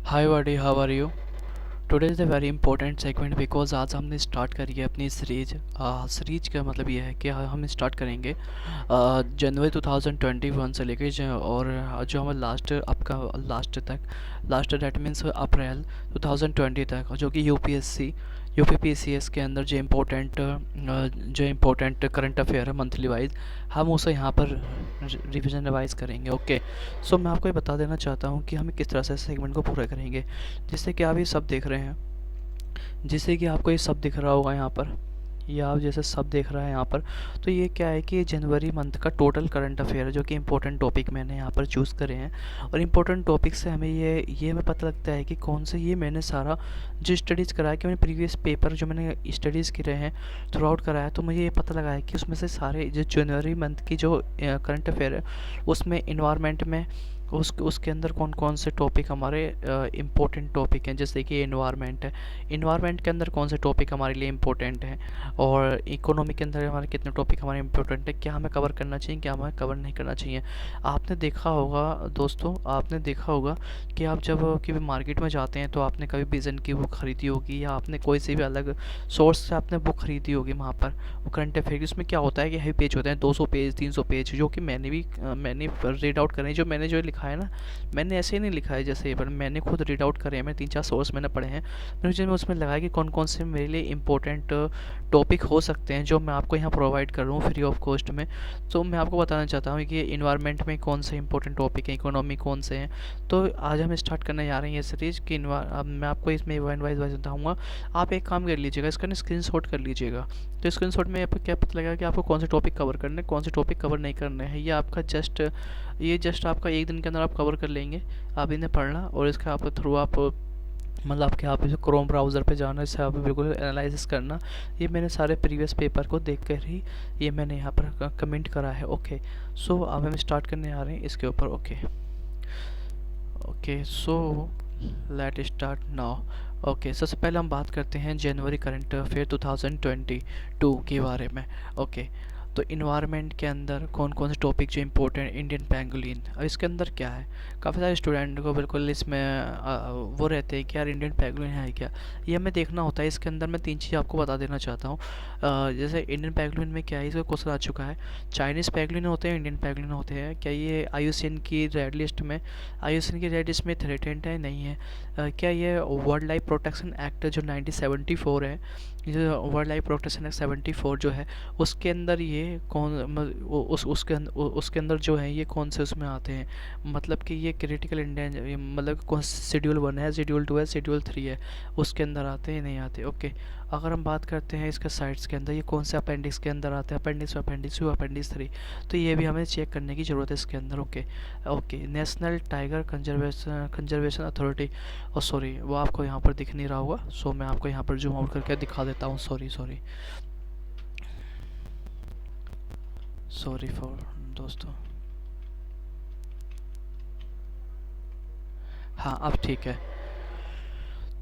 हाय वाडी, how are you? Today is the very important segment because आज हमने start करी है अपनी सीरीज का मतलब ये है कि हम स्टार्ट करेंगे जनवरी 2021 से लेके और जो हमारा लास्ट आपका लास्ट डेट मीन्स अप्रैल 2020 तक, जो कि यूपीपीसीएस के अंदर जो इम्पोर्टेंट करंट अफेयर है मंथली वाइज, हम उसे यहाँ पर रिवीजन रिवाइज करेंगे। ओके, सो मैं आपको ये बता देना चाहता हूँ कि हम किस तरह से सेगमेंट को पूरा करेंगे। जैसे कि आप ये सब देख रहे हैं, जैसे कि आपको ये सब दिख रहा होगा यहाँ पर, ये आप जैसे सब देख रहा है यहाँ पर, तो ये क्या है कि ये जनवरी मंथ का टोटल करंट अफेयर है, जो कि इंपॉर्टेंट टॉपिक मैंने यहाँ पर चूज़ करे हैं। और इम्पोर्टेंट टॉपिक से हमें ये हमें पता लगता है कि कौन से, ये मैंने सारा जो स्टडीज़ कराया कि मैंने प्रीवियस पेपर जो मैंने स्टडीज़ करे हैं थ्रू आउट कराया, तो मुझे ये पता लगा है कि उसमें से सारे जो जनवरी मंथ की जो करंट अफेयर है उसमें इन्वायरमेंट में उसके अंदर कौन कौन से टॉपिक हमारे इम्पोर्टेंट टॉपिक हैं। जैसे कि इन्वायरमेंट है, इन्वायरमेंट के अंदर कौन से टॉपिक हमारे लिए इम्पोर्टेंट हैं, और इकोनॉमी के अंदर हमारे कितने टॉपिक हमारे इम्पोर्टेंट है, क्या हमें कवर करना चाहिए, क्या हमें कवर नहीं करना चाहिए। आपने देखा होगा दोस्तों, आपने देखा होगा कि आप जब कभी मार्केट में जाते हैं तो आपने कभी विजन की बुक खरीदी होगी, या आपने कोई सी भी अलग सोर्स से आपने बुक खरीदी होगी। वहाँ पर वो करंट अफेयर की, उसमें क्या होता है कि हैवी पेज होते हैं, 200 पेज 300 पेज, जो कि मैंने रीड आउट करे, जो मैंने जो लिखा है ना, मैंने ऐसे ही नहीं लिखा है जैसे, पर मैंने खुद रीड आउट करे हैं, मैंने 3-4 सोर्स मैंने पढ़े हैं। मुझे उसमें लगा कि कौन कौन से मेरे लिए इंपॉर्टेंट टॉपिक हो सकते हैं जो मैं आपको यहाँ प्रोवाइड कर रहा हूँ फ्री ऑफ कॉस्ट में। तो मैं आपको बताना चाहता हूँ कि इन्वायरमेंट में कौन से इंपॉर्टेंट टॉपिक हैं, इकोनॉमी कौन से हैं। तो आज हम स्टार्ट करने जा रहे हैं ये सीरीज़ कि अब मैं आपको इसमें वन वाइज बताऊँगा। आप एक काम कर लीजिएगा, इसका ना स्क्रीन कर लीजिएगा। तो स्क्रीन में आपको क्या पता लगेगा कि आपको कौन से टॉपिक कवर करने हैं, कौन से टॉपिक कवर नहीं करने हैं। ये जस्ट आपका एक दिन के अंदर आप कवर कर लेंगे। आप इन्हें पढ़ना और इसका आप थ्रू आप मतलब कि आप इसे क्रोम ब्राउज़र पे जाना, इससे आप बिल्कुल एनालिसिस करना। ये मैंने सारे प्रीवियस पेपर को देख कर ही ये मैंने यहाँ पर कमेंट करा है। ओके, सो अब हम स्टार्ट करने आ रहे हैं इसके ऊपर। Okay okay, so let start now. Okay, सबसे पहले हम बात करते हैं जनवरी करंट अफेयर 2022 के बारे में। ओके, तो इन्वायरमेंट के अंदर कौन कौन से टॉपिक जो इम्पोर्टेंट, इंडियन पेंगुलिन। अब इसके अंदर क्या है, काफ़ी सारे स्टूडेंट को बिल्कुल इसमें वो रहते हैं कि यार इंडियन पेंगुलिन है क्या, ये हमें देखना होता है। इसके अंदर मैं 3 चीज़ आपको बता देना चाहता हूँ। जैसे इंडियन पेंगुलिन में क्या है, इसका क्वेश्चन आ चुका है, चाइनीज़ पेंगुलिन होते हैं, इंडियन पेंगुलिन होते हैं क्या, ये आईयूसीएन की रेड लिस्ट में थ्रेटेंड है, नहीं है। क्या ये वर्ल्ड लाइफ प्रोटेक्शन एक्ट जो 1974 है, जो वर्ल्ड लाइफ प्रोटेक्शन एक्ट 74 जो है, उसके अंदर ये कौन उसके अंदर जो है ये कौन से उसमें आते हैं, मतलब कि ये क्रिटिकल इंडेंजर, मतलब कौन शेड्यूल 1 है, शेड्यूल 2 है, शेड्यूल 3 है, उसके अंदर आते हैं नहीं आते। ओके, अगर हम बात करते हैं इसके साइट्स के अंदर, ये कौन से अपेंडिक्स के अंदर आते हैं, अपेंडिक्स 1, अपेंडिक्स 2, अपेंडिक्स 3, तो ये भी हमें चेक करने की ज़रूरत है इसके अंदर। Okay okay, national tiger conservation authority, और सॉरी वो आपको यहाँ पर दिख नहीं रहा होगा, सो मैं आपको यहाँ पर जूम आउट करके दिखा देता हूँ। सॉरी सॉरी सॉरी फॉर दोस्तों। हाँ, अब ठीक है।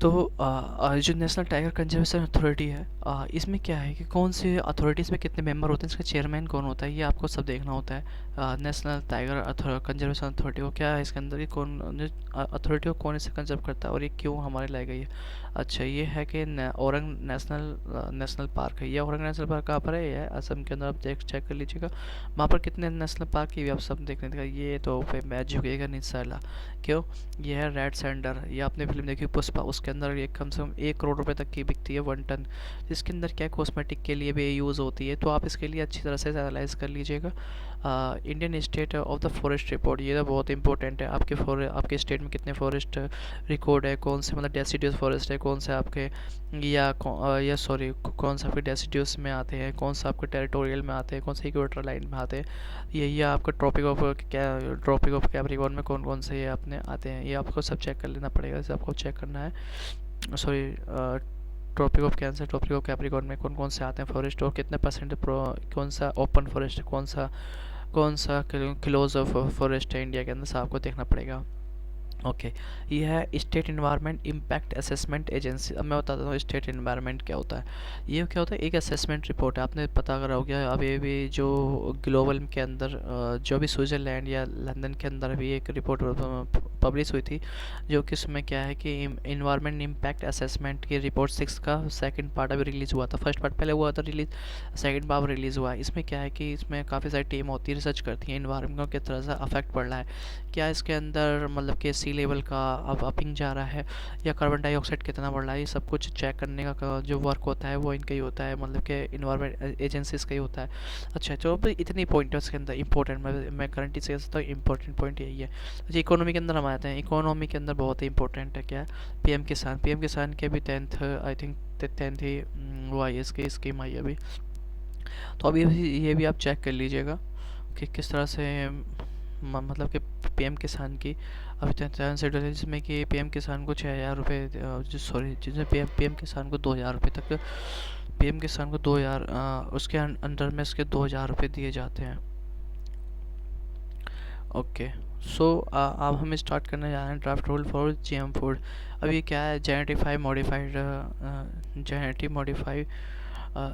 तो जो नेशनल टाइगर कंजर्वेशन अथॉरिटी है, इसमें क्या है कि कौन से अथॉरिटीज़ में कितने मेंबर होते हैं, इसका चेयरमैन कौन होता है, ये आपको सब देखना होता है। नेशनल टाइगर कंजर्वेशन अथॉरिटी को क्या है इसके अंदर, ये कौन अथॉरिटी को कौन इसे कंजर्व करता है और ये क्यों हमारे लाई गई है। अच्छा, ये है कि औरंग नेशनल पार्क है। ये औरंग नेशनल पार्क कहाँ पर है, ये है असम के अंदर। आप चेक कर लीजिएगा वहाँ पर कितने नेशनल पार्क की भी आप सब देखने का। ये तो फिर मैच झुकेगा नहीं साला, क्यों, ये है रेड सैंडर। ये आपने फिल्म देखी पुष्पा, उसके अंदर ये कम से कम 1 करोड़ रुपए तक की बिकती है 1 टन। इसके अंदर क्या कॉस्मेटिक के लिए भी यूज़ होती है, तो आप इसके लिए अच्छी तरह से एनालाइज कर लीजिएगा। Indian state of the forest report, ये तो बहुत इंपॉर्टेंट है। आपके स्टेट में कितने फॉरेस्ट रिकॉर्ड है, कौन से मतलब डेसिडियस फॉरेस्ट है, कौन से आपके या सॉरी कौन से आपके डेसिडियस में आते हैं, कौन सा आपके टेरिटोरियल में आते हैं, कौन से इक्वेटर लाइन में आते हैं। ये आपका ट्रॉपिक ऑफ कैप्रिकॉर्न में कौन कौन से ये अपने आते हैं, ये आपको सब चेक कर लेना पड़ेगा। जैसे आपको चेक करना है, sorry tropic of cancer, tropic of capricorn में कौन कौन से आते हैं फॉरेस्ट, और कितने परसेंट कौन सा ओपन फॉरेस्ट है, कौन सा क्लोज ऑफ फॉरेस्ट है इंडिया के अंदर, से आपको देखना पड़ेगा। ओके, ये है state environment impact assessment agency. अब मैं बताता हूँ स्टेट इन्वायरमेंट क्या होता है। ये क्या होता है, एक असेसमेंट रिपोर्ट है। आपने पता करा हो गया अभी भी जो ग्लोबल के अंदर जो भी स्विट्ज़रलैंड या लंदन के अंदर भी एक रिपोर्ट पब्लिश हुई थी, जो कि उसमें क्या है कि इन्वायरमेंट इम्पैक्ट असेसमेंट की रिपोर्ट 6 का सेकंड पार्ट अभी रिलीज़ हुआ था। फर्स्ट पार्ट पहले हुआ था रिलीज़, सेकंड पार्ट रिलीज़ हुआ है। इसमें क्या है कि इसमें काफ़ी सारी टीम होती है, रिसर्च करती है इन्वायरमेंट को किस तरह से अफेक्ट पड़ रहा है, क्या इसके अंदर मतलब कि सी लेवल का अब अपिंग जा रहा है या कार्बन डाइऑक्साइड कितना बढ़ रहा है। ये सब कुछ चेक करने का जो वर्क होता है वो इनका ही होता है, मतलब कि इन्वायरमेंट एजेंसीज का ही होता है। अच्छा, तो अब इतनी पॉइंट है उसके अंदर इंपॉर्टेंट, मैं गारंटी से कह सकता हूँ इंपॉर्टेंट पॉइंट यही है। अच्छा, इकोनॉमी के अंदर हम आते हैं। इकोनॉमी के अंदर बहुत ही इंपॉर्टेंट है क्या, पीएम किसान। पीएम किसान के भी 10th आई थिंक 10th ही वो आई है, इसकी स्कीम आई है अभी। तो अभी ये भी आप चेक कर लीजिएगा कि किस तरह से मतलब कि पीएम किसान की अभी तक शेड्यूल है, जिसमें कि पीएम किसान को 6,000 रुपये, सॉरी, जिसमें पीएम किसान को 2,000 रुपये तक, पीएम किसान को 2,000 उसके अंडर में इसके 2,000 रुपये दिए जाते हैं। ओके, सो अब हम स्टार्ट करने जा रहे हैं draft rule for GM food. अब ये क्या है, जेनेटिक मॉडिफाइड, जेनेटिक मॉडिफाइड,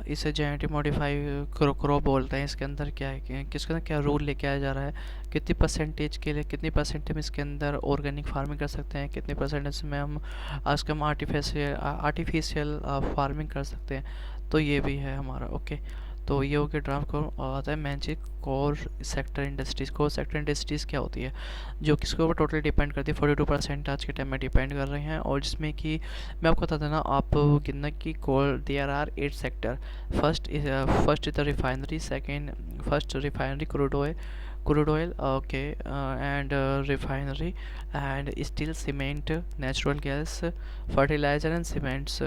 इसे जेनेटिक मॉडिफाई क्रॉप बोलते हैं। इसके अंदर क्या है किसके अंदर क्या रूल लेके आया जा रहा है, कितनी परसेंटेज के लिए, कितनी परसेंट हम इसके अंदर ऑर्गेनिक फार्मिंग कर सकते हैं, कितनी परसेंटेज में हम आज के हम आर्टिफिशियल फार्मिंग कर सकते हैं। तो ये भी है हमारा। ओके, तो ये हो गया ड्राफ्ट को आता है magic core sector industries. Core sector industries क्या होती है, जो किसके ऊपर टोटल डिपेंड करती है, 42% आज के टाइम में डिपेंड कर रहे हैं। और जिसमें कि मैं आपको बता देना, आप कितना कि core there are 8 sector. First is the refinery, second first refinery crude oil, okay, and refinery and steel, cement, natural gas, fertiliser and cements.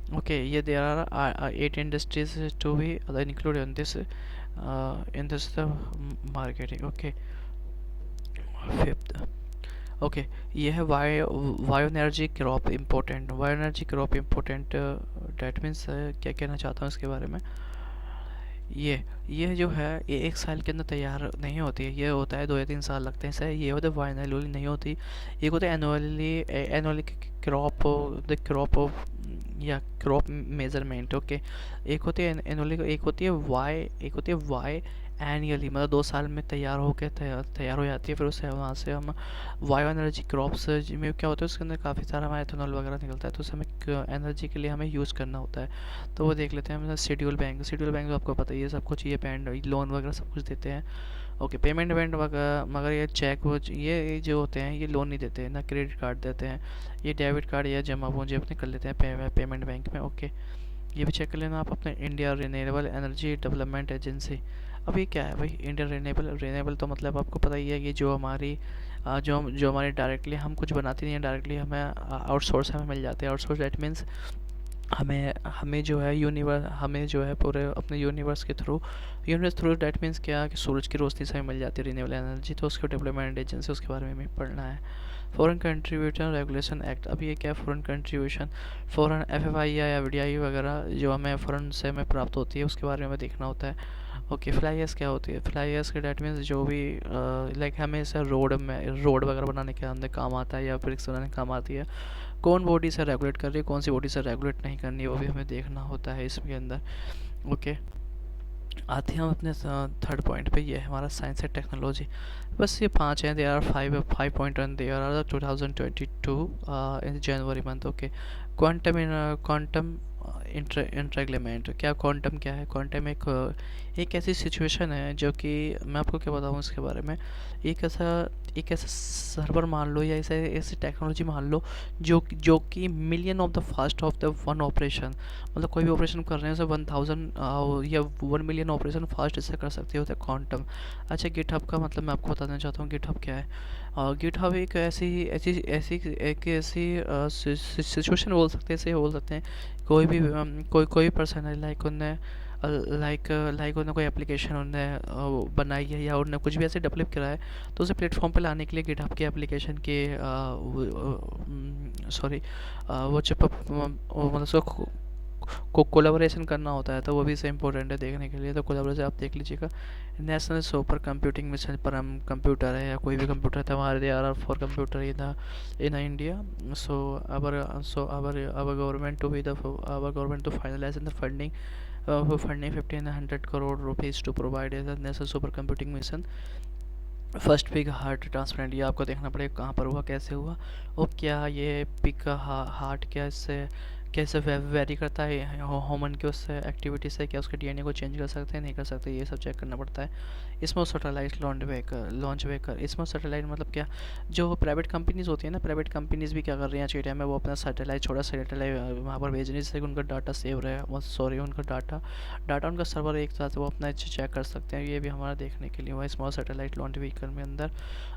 Okay, yeah, there are 8 industries to be included in this the marketing. Okay, fifth. Okay, ये है bio energy crop important. Bio energy crop important, that means क्या कहना चाहता हूँ इसके बारे में। ये जो है ये एक साल के अंदर तैयार नहीं होती है, ये होता है 2 या 3 साल लगते हैं सर। ये होता है वाइनली नहीं होती, ये होता है annually crop, the crop of या क्रॉप मेजरमेंट। ओके, एक होती है एनुअली, एक होती है वाई एनुअली, मतलब 2 साल में तैयार होकर तैयार हो जाती है। फिर उससे वहाँ से हम बायो एनर्जी क्रॉप्स में क्या होता है, उसके अंदर काफ़ी सारा हमारा एथेनॉल वगैरह निकलता है, तो उसे हमें एनर्जी के लिए हमें यूज़ करना होता है। तो वो देख लेते हैं। मतलब शेड्यूल बैंक तो आपको पता ही है सब कुछ, ये बैंड लोन वगैरह सब कुछ देते हैं। ओके, पेमेंट बैंड वगैरह, मगर ये चेक वो ये जो होते हैं ये लोन नहीं देते हैं, ना क्रेडिट कार्ड देते हैं। ये डेबिट कार्ड या जमा पूंजी अपने कर लेते हैं पेमेंट बैंक में। ओके, ये भी चेक कर लेना आप अपने India renewable energy development agency. अब ये क्या है भाई, इंडिया रिन्यूएबल तो मतलब आपको पता ही है, ये जो हमारी जो हमारी डायरेक्टली हम कुछ बनाते नहीं हैं, डायरेक्टली हमें आउटसोर्स हमें मिल जाते हैं। आउटसोर्स दैट मीन्स हमें हमें जो है हमें जो है पूरे अपने यूनिवर्स थ्रू डैट मीन्स क्या कि सूरज की रोशनी से हमें मिल जाती है रिन्यूएबल एनर्जी। तो उसके डेवलपमेंट एजेंसी, उसके बारे में हमें पढ़ना है। Foreign contribution regulation act. अब ये क्या है, फॉरेन कंट्रीब्यूशन, फॉरेन एफएफआई या एफडीआई वगैरह जो हमें फॉरेन से हमें प्राप्त होती है, उसके बारे में हमें देखना होता है। ओके, फ्लाई क्या होती है, फ्लाई के डैट मीन्स जो भी लाइक हमें इसे रोड वगैरह बनाने के अंदर काम आता है या ब्रिक्स बनाने के काम आती है। कौन बॉडी से रेगुलेट कर रही है, कौन सी बॉडी से रेगुलेट नहीं करनी है, वो भी हमें देखना होता है इसके अंदर। ओके, आते हैं हम अपने थर्ड पॉइंट पे, ये है हमारा साइंस एंड टेक्नोलॉजी। बस ये 5 हैं, they are 5 point and they are 2022 in January month. Okay, quantum entanglement. क्या क्वांटम क्या है, क्वांटम एक ऐसी सिचुएशन है जो कि मैं आपको क्या बताऊँ इसके बारे में। एक ऐसा सर्वर मान लो या ऐसी टेक्नोलॉजी मान लो जो कि million of the fast of the one operation, मतलब कोई भी ऑपरेशन कर रहे हैं उसे 1000 या 1 मिलियन ऑपरेशन फास्ट इससे कर सकते होते हैं क्वांटम। अच्छा, गिटहब का मतलब मैं आपको बताना चाहता हूँ गिटहब क्या है। गिटहब एक ऐसी सिचुएशन बोल सकते हैं, ऐसे बोल सकते हैं कोई भी कोई पर्सन है, लाइक उनने उन्होंने कोई एप्लीकेशन उन्होंने बनाई है या उन्होंने कुछ भी ऐसे डेवलप करा है, तो उसे प्लेटफॉर्म पे लाने के लिए गिटहब के एप्लीकेशन के सॉरी वो जब मतलब उसको कोलाबोरेशन करना होता है तो वो भी से इम्पोर्टेंट है देखने के लिए। तो कोलाबोरेशन आप देख लीजिएगा। नेशनल सुपर कंप्यूटिंग मिशन पर हम कंप्यूटर है या कोई भी कंप्यूटर था हमारे, they are four computer in India. So our government to be the our government to finalize in the funding for funding 1500 crore rupees to provide as a national supercomputing mission। First pig heart transplant, ये आपको देखना पड़ेगा कहाँ पर हुआ, कैसे हुआ, और क्या ये पिग का हार्ट क्या इससे कैसे वेरी करता है ह्यूमन के उससे एक्टिविटी से, क्या उसके डीएनए को चेंज कर सकते हैं नहीं कर सकते, ये सब चेक करना पड़ता है। Small satellite launch vehicle. Small satellite मतलब क्या, जो प्राइवेट कंपनीज होती है ना, प्राइवेट कंपनीज भी क्या कर रही हैं आज के टाइम में, वो अपना सैटेलाइट छोटा सैटेलाइट वहाँ पर भेज रही है जिससे कि उनका डाटा सेव रहे, सॉरी उनका डाटा उनका सर्वर एक साथ वो अपना चेक कर सकते हैं। ये भी हमारा देखने के लिए हुआ स्मॉल सैटेलाइट लॉन्च व्हीकल में अंदर।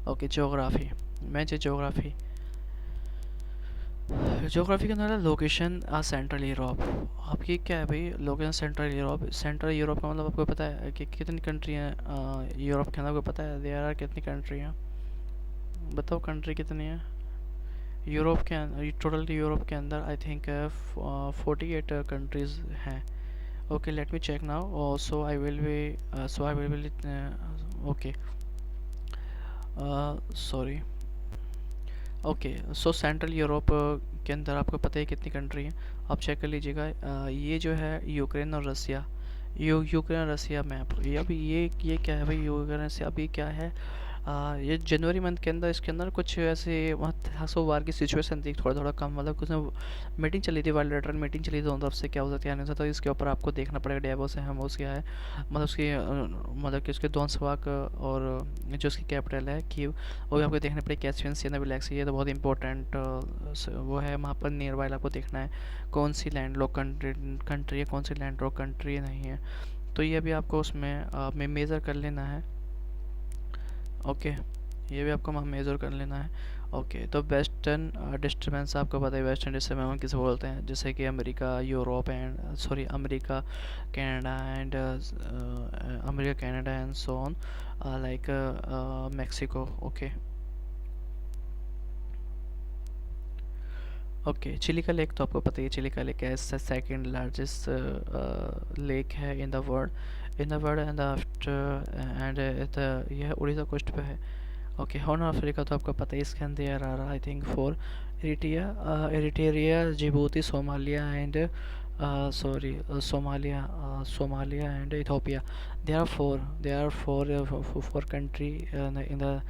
ओके, ज्योग्राफी मैं ज्योग्राफी ज्योग्राफी के अंदर लोकेशन सेंट्रल यूरोप। आपकी क्या है भाई location central Europe. Central Europe का मतलब आपको पता है कि कितनी कंट्री हैं यूरोप के अंदर, आपको पता है देयर आर कितनी कंट्री हैं, बताओ कंट्री कितनी है यूरोप के अंदर, टोटल यूरोप के अंदर आई थिंक 48 कंट्रीज हैं। Okay let me check now. So I will be okay sorry okay. So central Europe के अंदर आपको पता है कितनी कंट्री हैं, आप चेक कर लीजिएगा। ये जो है यूक्रेन और रसिया, यूक्रेन और रसिया मैप, ये अभी ये क्या है भाई, यूक्रेन रसिया अभी क्या है, ये जनवरी मंथ के अंदर इसके अंदर कुछ ऐसे सो वार की सिचुएशन थी, थोड़ा थोड़ा कम मतलब कुछ मीटिंग चली थी, बायलैटरल मीटिंग चली थी दोनों तरफ से, क्या हो सकता है नहीं हो सकता, तो इसके ऊपर आपको देखना पड़ेगा डेवोस है हमोस क्या है, मतलब उसकी मतलब कि उसके दोनसवाक और जो उसकी कैपिटल है कीव, वो भी आपको देखना पड़ेगा। कैस्पियन सी ब्लैक सी, ये तो बहुत इंपॉर्टेंट वो है, वहाँ पर नियर बाय आपको देखना है कौन सी लैंड लॉक कंट्री है, कौन सी लैंड लॉक कंट्री नहीं है, तो ये भी आपको उसमें मेज़र कर लेना है। ओके ये भी आपको मेजर कर लेना है। ओके तो वेस्टर्न डिस्टर्बेंस आपको पता है, वेस्टर्न डिस्टर्बेंस किसे बोलते हैं, जैसे कि America Europe and sorry America Canada and so on like Mexico. Okay okay Chile का लेक तो आपको पता ही है, चिली का लेक है सेकेंड लार्जेस्ट लेक है in the world and after and यह उड़ीसा कोस्ट पे है। ओके हॉर्न ऑफ अफ्रीका तो आपको पता है, इसके अंदर आ रहा I think 4 Eritrea Djibouti Somalia and Somalia and Ethiopia. There are four country in the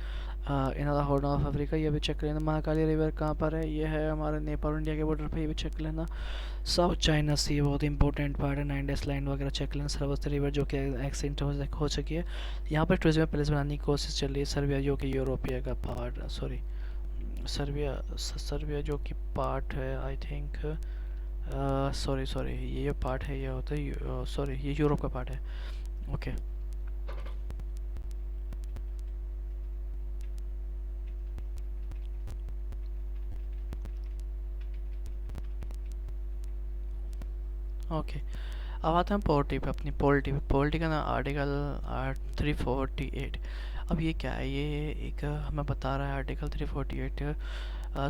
horn of Africa. ये भी चेक लेना। महाकाली रिवर कहाँ पर है, ये है हमारे नेपाल इंडिया के बॉर्डर पे, ये भी चेक लेना। साउथ चाइना सी बहुत इंपॉर्टेंट पार्ट है, 9 लाइन वगैरह चेक लेना। सरस्वती रिवर जो कि एक्सीडेंट हो चुकी है, यहाँ पर टूरिज्म पैलेस बनाने की कोशिश चल रही है। सर्बिया जो कि यूरोपिया का पार्ट सर्बिया जो कि पार्ट है आई थिंक सॉरी ये पार्ट है, ये होता है सॉरी ये यूरोप का पार्ट है। ओके ओके अब आते हैं पॉलिटी पे, अपनी पॉलिटी का ना आर्टिकल 348। अब ये क्या है, ये एक हमें बता रहा है आर्टिकल 348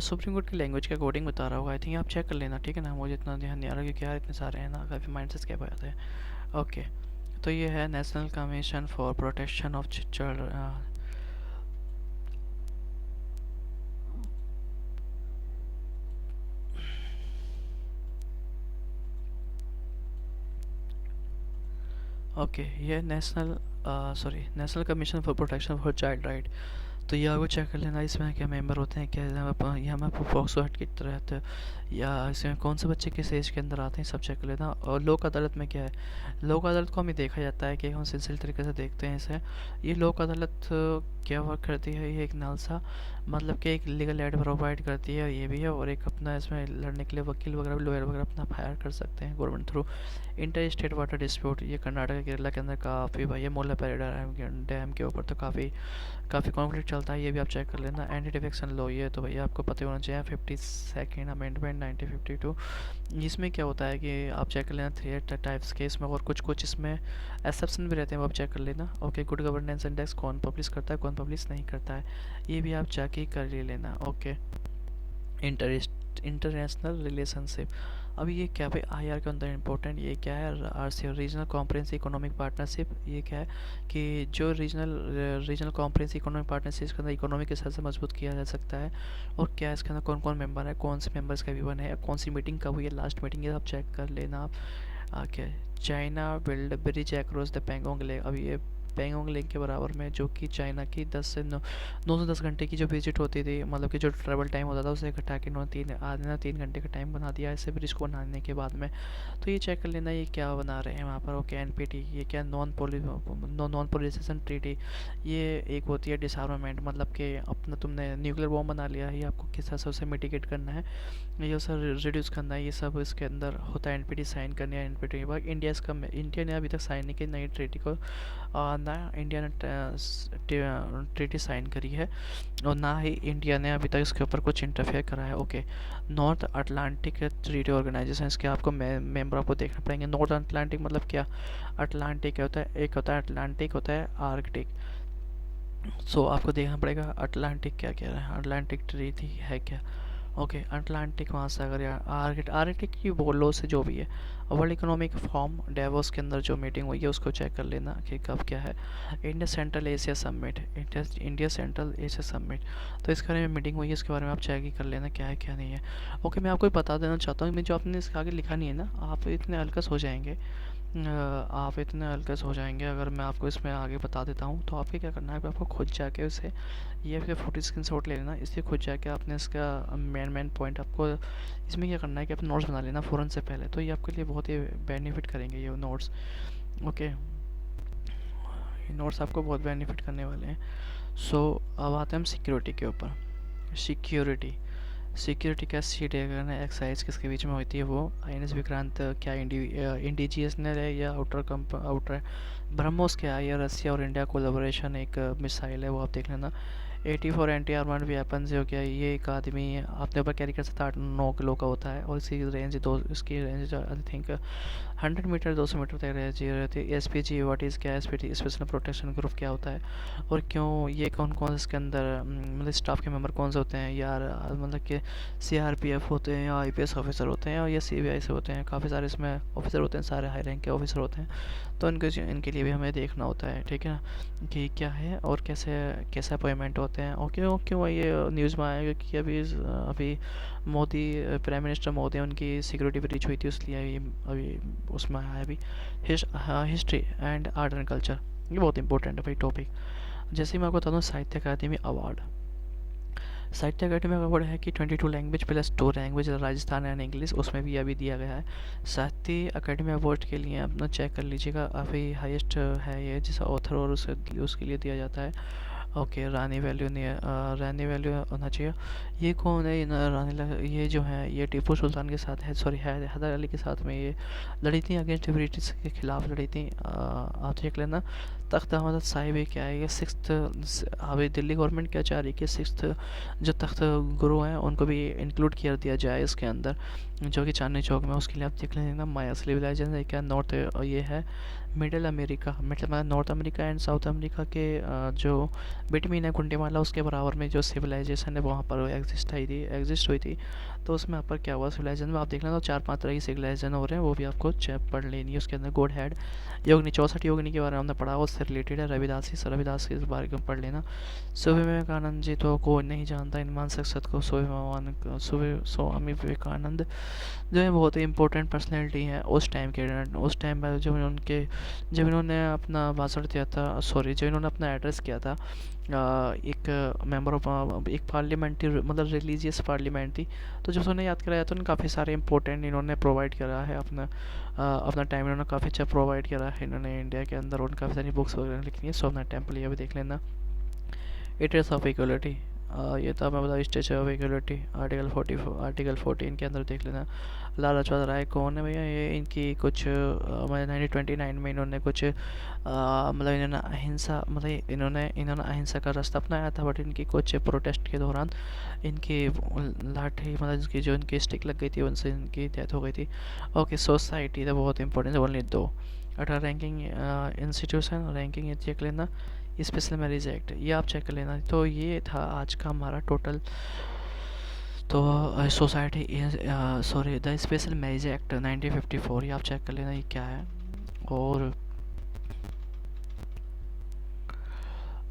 सुप्रीम कोर्ट की लैंग्वेज के अकॉर्डिंग बता रहा होगा आई थिंक, आप चेक कर लेना ठीक है ना, मुझे इतना ध्यान नहीं आ रहा क्योंकि यार इतने सारे हैं ना, काफ़ी माइंड से स्कैप आते हैं। ओके तो ये है national commission for protection of children. Okay ये national commission for protection for child right, तो ये आपको चेक कर लेना इसमें क्या मेंबर होते हैं, क्या यहाँ में पॉक्सो एक्ट के तहत या इसमें कौन से बच्चे किस एज के अंदर आते हैं, सब चेक कर लेना। और लोक अदालत में क्या है, लोक अदालत को हमें देखा जाता है कि हम सिलसिले तरीके से देखते हैं इसे। ये लोक अदालत क्या वर्क करती है, ये एक नालसा मतलब कि एक लीगल एड प्रोवाइड करती है, ये भी है, और एक अपना इसमें लड़ने के लिए वकील वगैरह लॉयर वगैरह अपना हायर कर सकते हैं government through. Inter state water dispute, ये कर्नाटक केरला के अंदर काफ़ी भाई, ये मुल्लापेरी डैम के ऊपर तो काफ़ी कॉन्फ्लिक्ट चलता है, ये भी आप चेक कर लेना। एंटी डिफेक्शन लॉ, ये तो भैया आपको पता होना चाहिए 52nd अमेंडमेंट 1952। इसमें क्या होता है कि आप चेक कर लेना 3 टाइप्स के इसमें, और कुछ इसमें एक्सेप्शन भी रहते हैं, वो आप चेक कर लेना। ओके गुड गवर्नेंस इंडेक्स कौन पब्लिश करता है कौन पब्लिश नहीं करता है, ये भी आप जाके कर ले लेना। Okay international relationship. अब ये क्या भाई आईआर के अंदर इम्पोर्टेंट ये क्या है, RC regional comprehensive economic partnership. ये क्या है कि जो रीजनल कॉम्प्रिहेंसिव इकोनॉमिक पार्टनरशिप इसके अंदर इकोनॉमिक के हिसाब से मजबूत किया जा सकता है। और क्या है इसके अंदर कौन कौन मेंबर है, कौन से मेंबर्स का विवन है, कौन सी मीटिंग कब हुई है, लास्ट मीटिंग, ये सब चेक कर लेना आप आके। China build bridge across the Pangong lake. अब ये पेंगोंग लेक के बराबर में, जो कि चाइना की 10 से 9 से 10 घंटे की जो विजिट होती थी, मतलब कि जो ट्रैवल टाइम होता था उसे घटा के इन्होंने 3 घंटे का टाइम बना दिया ऐसे ब्रिज को बनाने के बाद में। तो ये चेक कर लेना ये क्या बना रहे हैं वहाँ पर। ओके एनपीटी ये क्या, नॉन प्रोलिफरेशन ट्रीटी। ये एक होती है डिसआर्मामेंट, मतलब कि अपना तुमने न्यूक्लियर बॉम्ब बना लिया है, ये आपको किस तरह से उसे मिटिगेट करना है, ये उसे रिड्यूस करना है, ये सब इसके अंदर होता है। एनपीटी साइन करनी है। एनपीटी के बाद इंडिया ने अभी तक साइन नहीं की नई ट्रीटी को, ना इंडिया ने ट्रीटी साइन करी है और ना ही इंडिया ने अभी तक इसके ऊपर कुछ इंटरफेयर करा है। Okay North Atlantic Treaty Organization, इसके आपको मेंबर आपको देखना पड़ेंगे। नॉर्थ अटलांटिक मतलब क्या, अटलांटिक होता है, एक होता है अटलांटिक, होता है आर्कटिक। सो आपको देखना पड़ेगा अटलांटिक क्या कह रहा है, अटलांटिक ट्रीटी है क्या। ओके अटलांटिक महासागर या आर्कटिक की बोलो से जो भी है। वर्ल्ड इकोनॉमिक फॉर्म डेवोस के अंदर जो मीटिंग हुई है उसको चेक कर लेना कि कब क्या है। India central Asia summit, India central Asia summit, तो इस बारे में मीटिंग हुई है, इसके बारे में आप चेक ही कर लेना क्या है क्या नहीं है। ओके मैं आपको बता देना चाहता हूँ, मैं जो आपने इसके आगे लिखा नहीं है ना, आप इतने हल्कस हो जाएंगे, आप इतने हल्कस हो जाएंगे अगर मैं आपको इसमें आगे बता देता हूँ। तो आपको क्या करना है कि आपको खुद जाके उसे ये फिर फोटो स्क्रीनशॉट ले लेना, इसलिए खुद जाके आपने इसका मेन पॉइंट आपको इसमें क्या करना है कि आप नोट्स बना लेना फ़ौरन से पहले, तो ये आपके लिए बहुत ही बेनिफिट करेंगे ये नोट्स। ओके ये नोट्स आपको बहुत बेनिफिट करने वाले हैं। सो अब आते हैं हम सिक्योरिटी के ऊपर। सिक्योरिटी का सीट एक्साइज किसके बीच में होती है, वो आईएनएस विक्रांत क्या इंडिजियसनल है या आउटर ब्रह्मोस क्या है, या रसिया और इंडिया कोलैबोरेशन एक मिसाइल है, वो आप देख लेना। 84 एंटी आर्मर्ड वेपन जो क्या ये एक आदमी अपने ऊपर कैरी कर सकता है, 8-9 किलो का होता है, और इसकी range I think 100 metre 200 metre तक रहती है। एसपीजी व्हाट इज़ क्या, स्पेशल प्रोटेक्शन ग्रुप क्या होता है और क्यों, ये कौन कौन इसके अंदर मतलब स्टाफ के मेंबर कौन से होते हैं यार, मतलब कि सीआरपीएफ होते हैं या आईपीएस ऑफिसर होते हैं या सीबीआई से होते हैं, काफ़ी सारे इसमें ऑफिसर होते हैं, सारे हाई रैंक के ऑफिसर होते हैं। तो इनके लिए भी हमें देखना होता है, ठीक है ना, कि क्या है और कैसे अपॉइंटमेंट होते हैं। और क्यों ये न्यूज़ में आया कि अभी मोदी प्राइम मिनिस्टर मोदी उनकी सिक्योरिटी ब्रीच हुई थी, इसलिए अभी उसमें आया अभी history and art and culture, ये बहुत इंपॉर्टेंट है भाई टॉपिक। जैसे मैं आपको बता दूँ साहित्य अकादमी अवार्ड, साहित्य अकादमी अवार्ड है कि 22 language plus 2 language Rajasthan and English, उसमें भी अभी दिया गया है। साहित्य अकादमी अवार्ड के लिए अपना चेक कर लीजिएगा, अभी हाईएस्ट है ये जिस ऑथर और उसके लिए दिया जाता है। ओके रानी वैल्यू नहीं है, रानी वैल्यू होना चाहिए। ये कौन है, ये जो है ये टीपू सुल्तान के साथ है, सॉरी हैदर अली के साथ में ये लड़ी थी, अगेंस्ट ब्रिटिश के खिलाफ लड़ी थी। आप देख लेना। तख्त अहमद साहिब ये क्या है, ये 6th, अभी दिल्ली गवर्नमेंट क्या चाह रही है कि 6th जो तख्त गुरु हैं उनको भी इंक्लूड किया दिया जाए इसके अंदर, जो कि चांदनी चौक में, उसके लिए आप देख लेना। माया सिविलाइजेशन है क्या, नॉर्थ ये है मिडिल अमेरिका, मतलब north America and south America के जो बिटवीन है गुंडीमाला, उसके बराबर में जो सिविलाइजेशन है वहाँ पर एग्जिस्ट हुई थी। तो उसमें यहाँ पर क्या हुआ सिविलाइजेशन में, आप देख लेना। तो 4-5 तरह की सिविलाइजेशन हो रहे हैं, वो भी आपको पढ़ लेनी है। उसके अंदर गॉड हेड योगिनी, 64 योगिनी के बारे में हमने पढ़ा, उससे रिलेटेड है। रविदास के बारे में पढ़ लेना। स्वामी विवेकानंद जी तो कोई नहीं जानता, इनमान शख्सियत को। स्वामी विवेकानंद जो है बहुत ही इंपॉर्टेंट पर्सनैलिटी है उस टाइम पर, जब इन्होंने अपना भाषण दिया था, जब इन्होंने अपना एड्रेस किया था, एक मेंबर ऑफ एक पार्लियामेंट्री, मतलब रिलीजियस पार्लियामेंट थी। तो जब उन्होंने याद कराया तो काफ़ी सारे इंपॉर्टेंट इन्होंने प्रोवाइड करा है, अपना टाइम इन्होंने काफ़ी अच्छा प्रोवाइड करा है इन्होंने इंडिया के अंदर, और काफ़ी सारी बुक्स वगैरह लिखी हैं। सोमनाथ टेम्पल ये भी देख लेना। इटर्स ऑफ इक्वलिटी, ये तो मैं बता, स्टेचू ऑफ इक्वलिटी आर्टिकल 14 के अंदर देख लेना। लाला लाजपत राय कौन है भैया, ये इनकी कुछ 1929 में इन्होंने कुछ मतलब इन्होंने अहिंसा का रास्ता अपनाया था, बट इनकी कुछ प्रोटेस्ट के दौरान इनकी लाठी, मतलब इनकी जो इनकी स्टिक लग गई थी, उनसे इनकी डेथ हो गई थी। ओके सोसाइटी तो बहुत इंपॉर्टेंट है, ओनली 2। अगर रैंकिंग इंस्टीट्यूशन रैंकिंग ये चेक लेना। स्पेशल मैरिज एक्ट ये आप चेक कर लेना। तो ये था आज का हमारा टोटल। तो society is sorry the special marriage act 1954, ये आप चेक कर लेना ये क्या है। और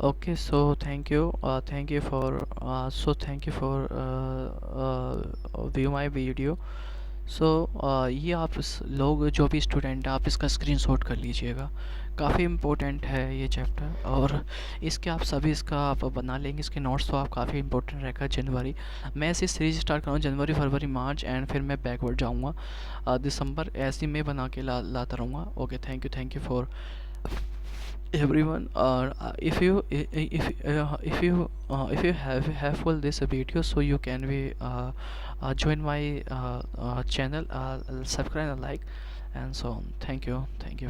okay, so thank you for view my video। सो ये आप लोग जो भी स्टूडेंट हैं आप इसका स्क्रीनशॉट कर लीजिएगा, काफ़ी इम्पोर्टेंट है ये चैप्टर। और इसके आप सभी इसका आप बना लेंगे इसके नोट्स, तो आप काफ़ी इंपॉर्टेंट रहेगा। जनवरी मैं ऐसी सीरीज स्टार्ट करूँगा, जनवरी फरवरी मार्च एंड फिर मैं बैकवर्ड जाऊँगा दिसंबर, ऐसी मैं बना के लाता रहूँगा। Okay, thank you for everyone. If you have full this video, so you can be join my channel, subscribe and like and so on. Thank you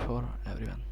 for everyone.